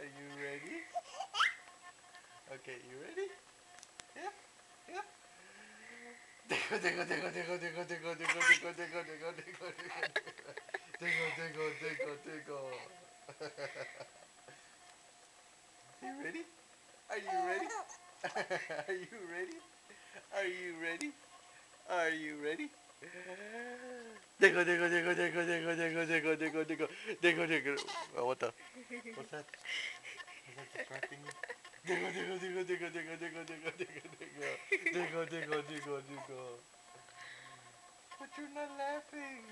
Are you ready? Okay, you ready? Yeah? Yeah? Tickle, tickle, tickle, tickle, tickle, tickle, tickle, tickle, tickle, tickle, tickle, tickle, tickle, tickle, tickle. You ready? Are you ready? Are you ready? Are you ready? Are you ready? Tickle, tickle, tickle, tickle, tickle, tickle, tickle, tickle, tickle, tickle, tickle. Oh, what the? What's that? Is that distracting you? Tickle, tickle, tickle, tickle, tickle, tickle, tickle, tickle, tickle, tickle, tickle, tickle, tickle. But you're not laughing.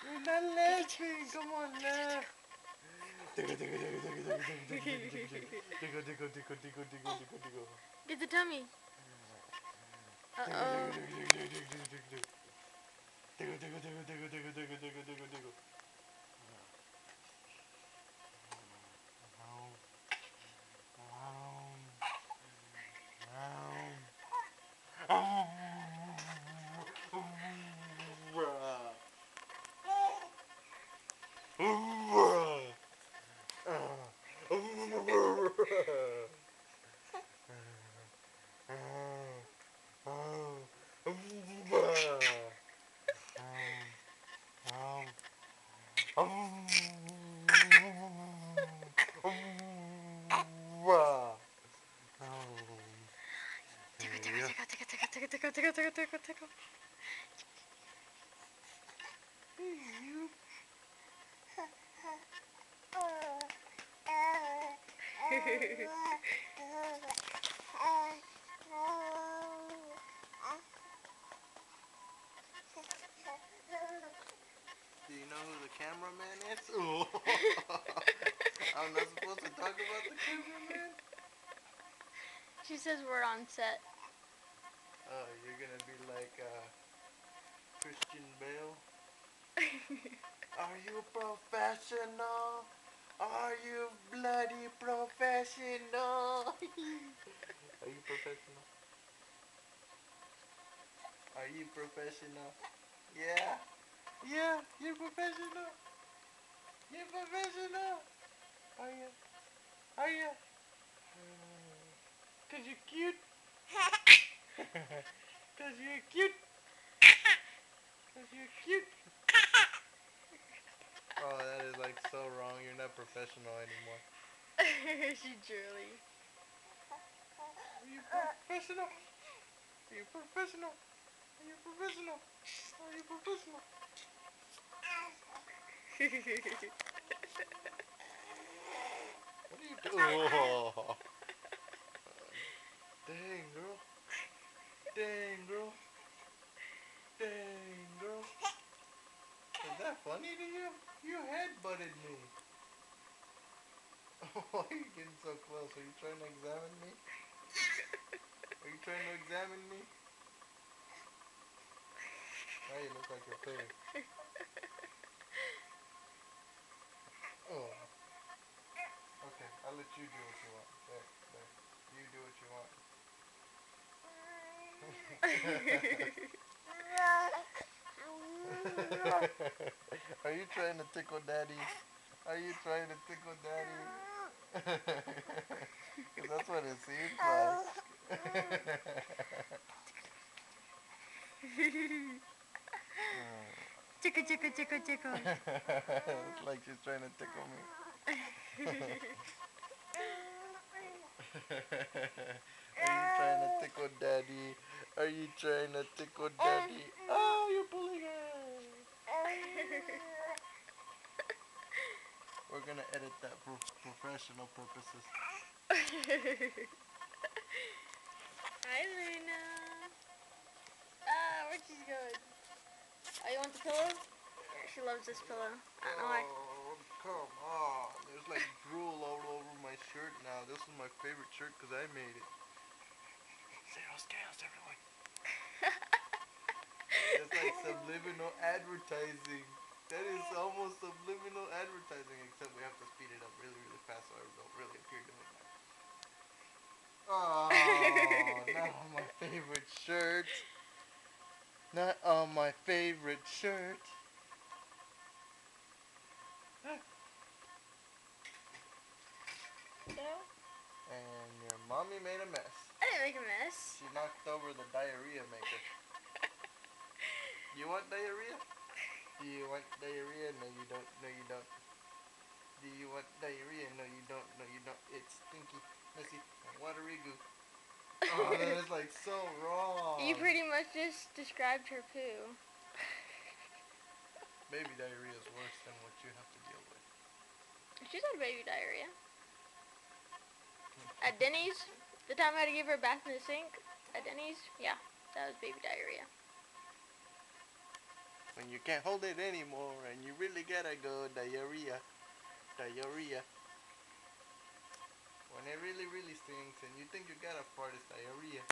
You're not laughing. Come on, laugh. Tickle, tickle, tickle, tickle, tickle, tickle, tickle, tickle, tickle, tickle, tickle, tickle, tickle, tickle. Get the tummy. Tickle, tickle, Uh-oh. tickle, tickle, tickle, tickle, tickle. Tickle, tickle, tickle, tickle, tickle, tickle, tickle, tickle, tickle. Tickle, tickle, tickle, tickle, tickle, tickle, tickle, tickle, tickle, tickle, tickle. You. Do you know who the cameraman is? Oh. I'm not supposed to talk about the cameraman? She says we're on set. Oh, you're gonna be like Christian Bale? Are you professional? Are you bloody professional? Are you professional? Are you professional? Yeah? Yeah, you're professional. You're professional. Are you? Are you? Cause you're cute. Cause you're cute. Cause you're cute. Oh, that is like so wrong. You're not professional anymore. She drooly. Are you professional? Are you professional? Are you professional? Are you professional? What are you doing? Oh, dang, girl. Dang, girl. Dang, girl. Is that funny to you? You headbutted me. Why are you getting so close? Are you trying to examine me? Are you trying to examine me? Now you look like you're paying. Oh, okay. I'll let you do what you want. There, there. You do what you want. Are you trying to tickle daddy? Are you trying to tickle daddy? Because that's what it seems like. Tickle, tickle, tickle, tickle. It's like she's trying to tickle me. Are you trying to tickle daddy? Are you trying to tickle daddy? Oh, you're pulling her. We're gonna edit that for professional purposes. Hi, Luna. Ah, where'd she go? Oh, you want the pillow? She loves this pillow. I don't know why. Oh, come on. There's like drool all over my shirt now. This is my favorite shirt because I made it. Zero scales, everyone. It's like subliminal advertising. That is almost subliminal advertising, except we have to speed it up really, really fast so I don't really appear doing that. Oh, not on my favorite shirt. Not on my favorite shirt. Mommy made a mess. I didn't make a mess. She knocked over the diarrhea maker. You want diarrhea? Do you want diarrhea? No, you don't. No, you don't. Do you want diarrhea? No, you don't. No, you don't. It's stinky, messy, and watery goo. Oh, that is like so wrong. You pretty much just described her poo. Baby diarrhea is worse than what you have to deal with. She's had baby diarrhea. At Denny's, the time I had to give her a bath in the sink, at Denny's, yeah, that was baby diarrhea. When you can't hold it anymore and you really gotta go, diarrhea. Diarrhea. When it really, really stinks and you think you got a fart, it's diarrhea.